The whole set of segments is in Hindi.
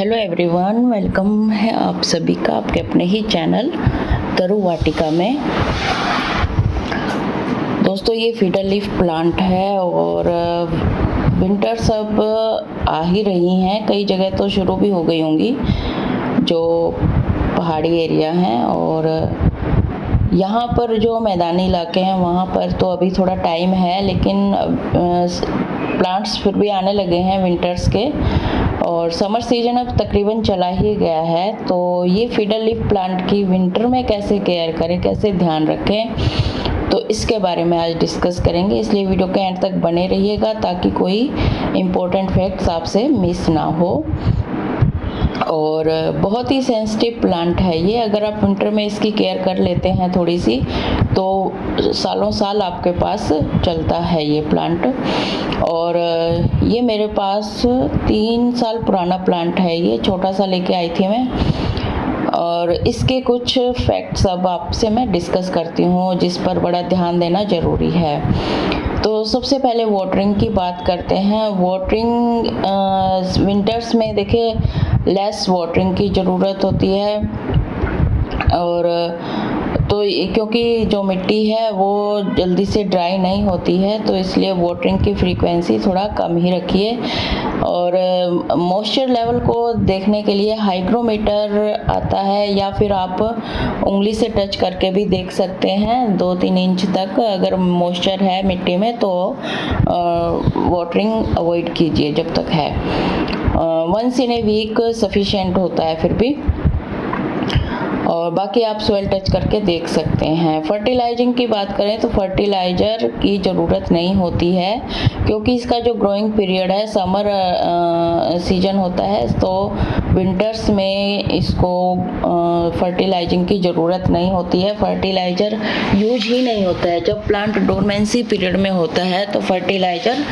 हेलो एवरीवन, वेलकम है आप सभी का आपके अपने ही चैनल तरु वाटिका में। दोस्तों, ये फीडर लीफ प्लांट है और विंटर्स अब आ ही रही हैं। कई जगह तो शुरू भी हो गई होंगी जो पहाड़ी एरिया हैं, और यहाँ पर जो मैदानी इलाके हैं वहाँ पर तो अभी थोड़ा टाइम है, लेकिन प्लांट्स फिर भी आने लगे हैं विंटर्स के, और समर सीजन अब तकरीबन चला ही गया है। तो ये फीडर लीफ प्लांट की विंटर में कैसे केयर करें, कैसे ध्यान रखें, तो इसके बारे में आज डिस्कस करेंगे। इसलिए वीडियो के एंड तक बने रहिएगा ताकि कोई इम्पोर्टेंट फैक्ट्स आपसे मिस ना हो। और बहुत ही सेंसिटिव प्लांट है ये। अगर आप विंटर में इसकी केयर कर लेते हैं थोड़ी सी, तो सालों साल आपके पास चलता है ये प्लांट। और ये मेरे पास 3 साल पुराना प्लांट है, ये छोटा सा लेके आई थी मैं। और इसके कुछ फैक्ट्स अब आपसे मैं डिस्कस करती हूँ जिस पर बड़ा ध्यान देना ज़रूरी है। तो सबसे पहले वाटरिंग की बात करते हैं। वाटरिंग विंटर्स में देखिए लेस वाटरिंग की ज़रूरत होती है, और तो क्योंकि जो मिट्टी है वो जल्दी से ड्राई नहीं होती है, तो इसलिए वाटरिंग की फ्रीक्वेंसी थोड़ा कम ही रखिए। और मॉइस्चर लेवल को देखने के लिए हाइग्रोमीटर आता है, या फिर आप उंगली से टच करके भी देख सकते हैं। 2-3 इंच तक अगर मॉइस्चर है मिट्टी में तो वाटरिंग अवॉइड कीजिए जब तक है। Once in a week sufficient होता है फिर भी, और बाकी आप सॉइल टच करके देख सकते हैं। फर्टिलाइजिंग की बात करें तो फर्टिलाइज़र की ज़रूरत नहीं होती है, क्योंकि इसका जो ग्रोइंग पीरियड है समर सीजन होता है, तो विंटर्स में इसको फर्टिलाइजिंग की ज़रूरत नहीं होती है। फर्टिलाइज़र यूज ही नहीं होता है। जब प्लांट डोरमेंसी पीरियड में होता है तो फर्टिलाइज़र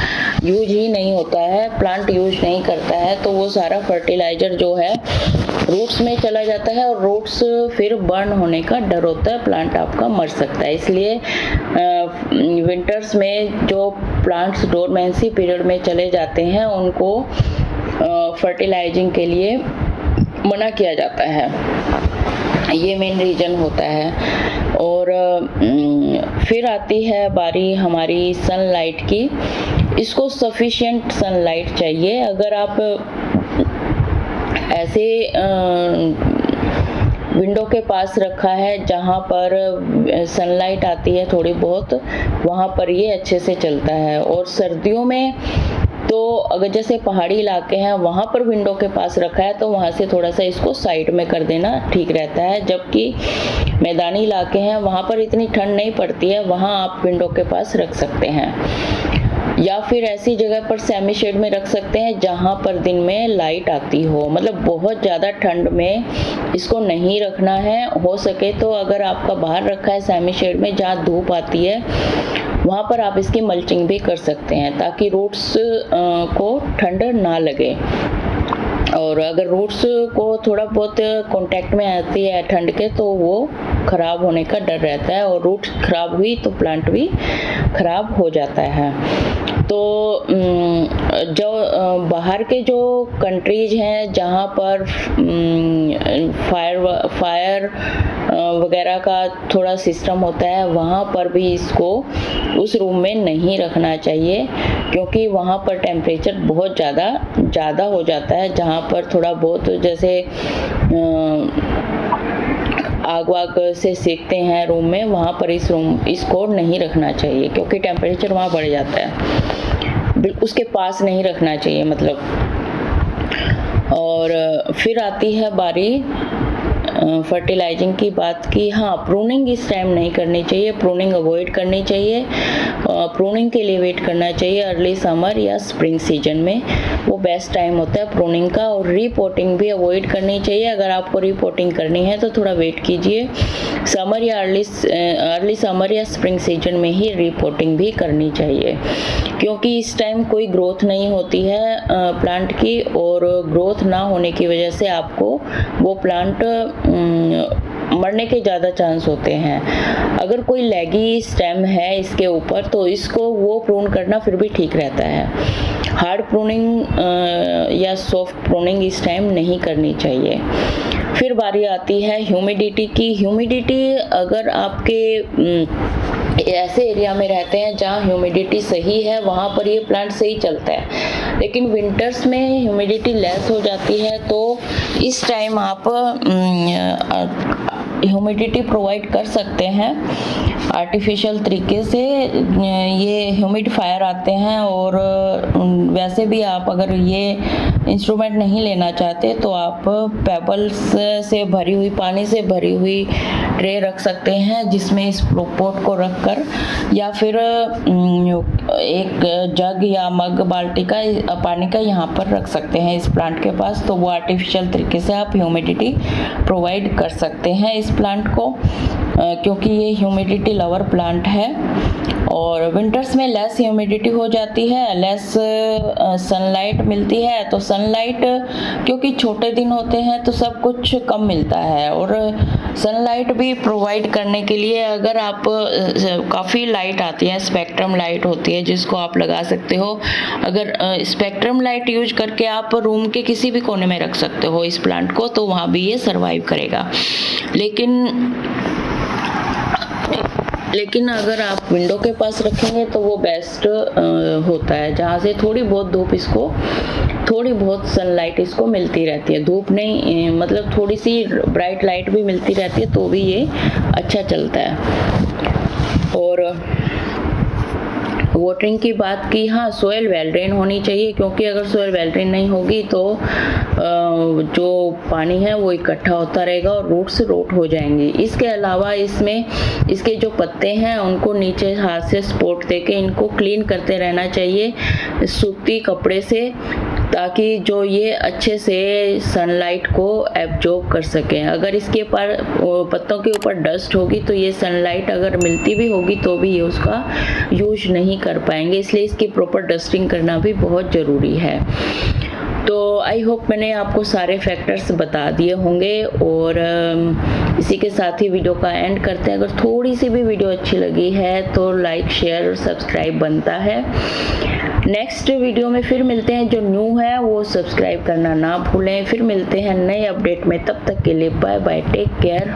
यूज ही नहीं होता है, प्लांट यूज नहीं करता है, तो वो सारा फर्टिलाइज़र जो है रूट्स में चला जाता है, और रूट्स फिर बर्न होने का डर होता है, प्लांट आपका मर सकता है। इसलिए विंटर्स में जो प्लांट्स डोरमेंसी पीरियड में चले जाते हैं उनको फर्टिलाइजिंग के लिए मना किया जाता है। ये मेन रीज़न होता है। और फिर आती है बारी हमारी सनलाइट की। इसको सफिशिएंट सनलाइट चाहिए। अगर आप ऐसे विंडो के पास रखा है जहाँ पर सनलाइट आती है थोड़ी बहुत, वहाँ पर ये अच्छे से चलता है। और सर्दियों में तो अगर जैसे पहाड़ी इलाके हैं वहाँ पर विंडो के पास रखा है तो वहाँ से थोड़ा सा इसको साइड में कर देना ठीक रहता है। जबकि मैदानी इलाके हैं वहाँ पर इतनी ठंड नहीं पड़ती है, वहाँ आप विंडो के पास रख सकते हैं, या फिर ऐसी जगह पर सेमी शेड में रख सकते हैं जहाँ पर दिन में लाइट आती हो। मतलब बहुत ज़्यादा ठंड में इसको नहीं रखना है। हो सके तो अगर आपका बाहर रखा है सेमी शेड में जहाँ धूप आती है, वहाँ पर आप इसकी मल्चिंग भी कर सकते हैं ताकि रूट्स को ठंड ना लगे। और अगर रूट्स को थोड़ा बहुत कांटेक्ट में आती है ठंड के, तो वो ख़राब होने का डर रहता है, और रूट्स ख़राब हुई तो प्लांट भी ख़राब हो जाता है। तो जो बाहर के जो कंट्रीज हैं जहाँ पर फायर वगैरह का थोड़ा सिस्टम होता है, वहाँ पर भी इसको उस रूम में नहीं रखना चाहिए, क्योंकि वहाँ पर टेम्परेचर बहुत ज़्यादा हो जाता है। जहाँ पर थोड़ा बहुत जैसे आग वाग से सेकते हैं रूम में, वहाँ पर इसको नहीं रखना चाहिए, क्योंकि टेम्परेचर वहाँ बढ़ जाता है। उसके पास नहीं रखना चाहिए मतलब। और फिर आती है बारी फर्टिलाइजिंग की बात की। हाँ, प्रूनिंग इस टाइम नहीं करनी चाहिए, प्रूनिंग अवॉइड करनी चाहिए। प्रूनिंग के लिए वेट करना चाहिए अर्ली समर या स्प्रिंग सीजन में, वो बेस्ट टाइम होता है प्रूनिंग का। और रीपोर्टिंग भी अवॉइड करनी चाहिए। अगर आपको रीपोर्टिंग करनी है तो थोड़ा वेट कीजिए, समर या अर्ली समर या स्प्रिंग सीजन में ही रीपोर्टिंग भी करनी चाहिए, क्योंकि इस टाइम कोई ग्रोथ नहीं होती है प्लांट की, और ग्रोथ ना होने की वजह से आपको वो प्लांट मरने के ज़्यादा चांस होते हैं। अगर कोई लैगी स्टेम है इसके ऊपर तो इसको वो प्रून करना फिर भी ठीक रहता है। हार्ड प्रूनिंग या सॉफ्ट प्रूनिंग इस टाइम नहीं करनी चाहिए। फिर बारी आती है ह्यूमिडिटी की। ह्यूमिडिटी अगर आपके ऐसे एरिया में रहते हैं जहाँ ह्यूमिडिटी सही है, वहाँ पर ये प्लांट सही चलता है। लेकिन विंटर्स में ह्यूमिडिटी लेस हो जाती है, तो इस टाइम आप ह्यूमिडिटी प्रोवाइड कर सकते हैं आर्टिफिशियल तरीके से। ये ह्यूमिडिफायर आते हैं, और वैसे भी आप अगर ये इंस्ट्रूमेंट नहीं लेना चाहते तो आप पेबल्स से भरी हुई, पानी से भरी हुई ट्रे रख सकते हैं, जिसमें इस पोट को रखकर, या फिर एक जग या मग बाल्टी का पानी का यहाँ पर रख सकते हैं इस प्लांट के पास। तो वो आर्टिफिशियल तरीके से आप ह्यूमिडिटी प्रोवाइड कर सकते हैं इस प्लांट को, क्योंकि ये ह्यूमिडिटी लवर प्लांट है। और विंटर्स में लेस ह्यूमिडिटी हो जाती है, लेस सनलाइट मिलती है। तो सनलाइट क्योंकि छोटे दिन होते हैं तो सब कुछ कम मिलता है, और सनलाइट भी प्रोवाइड करने के लिए अगर आप काफ़ी लाइट आती है, स्पेक्ट्रम लाइट होती है जिसको आप लगा सकते हो। अगर स्पेक्ट्रम लाइट यूज करके आप रूम के किसी भी कोने में रख सकते हो इस प्लांट को, तो वहाँ भी ये सरवाइव करेगा। लेकिन अगर आप विंडो के पास रखेंगे तो वो बेस्ट होता है, जहाँ से थोड़ी बहुत सनलाइट इसको मिलती रहती है। धूप नहीं, मतलब थोड़ी सी ब्राइट लाइट भी मिलती रहती है, तो भी ये अच्छा चलता है। और वाटरिंग की बात की, हाँ, सोयल वेल ड्रेन होनी चाहिए, क्योंकि अगर सोयल वेल ड्रेन नहीं होगी तो जो पानी है वो इकट्ठा होता रहेगा और रूट्स रोट हो जाएंगी। इसके अलावा इसमें इसके जो पत्ते हैं उनको नीचे हाथ से सपोर्ट देके इनको क्लीन करते रहना चाहिए सूती कपड़े से, ताकि जो ये अच्छे से सनलाइट को एब्जॉर्ब कर सकें। अगर इसके पर पत्तों के ऊपर डस्ट होगी तो ये सनलाइट अगर मिलती भी होगी तो भी ये उसका यूज नहीं कर पाएंगे, इसलिए इसकी प्रॉपर डस्टिंग करना भी बहुत ज़रूरी है। तो आई होप मैंने आपको सारे फैक्टर्स बता दिए होंगे, और इसी के साथ ही वीडियो का एंड करते हैं। अगर थोड़ी सी भी वीडियो अच्छी लगी है तो लाइक, शेयर और सब्सक्राइब बनता है। नेक्स्ट वीडियो में फिर मिलते हैं, जो न्यू है वो सब्सक्राइब करना ना भूलें। फिर मिलते हैं नए अपडेट में, तब तक के लिए बाय बाय, टेक केयर।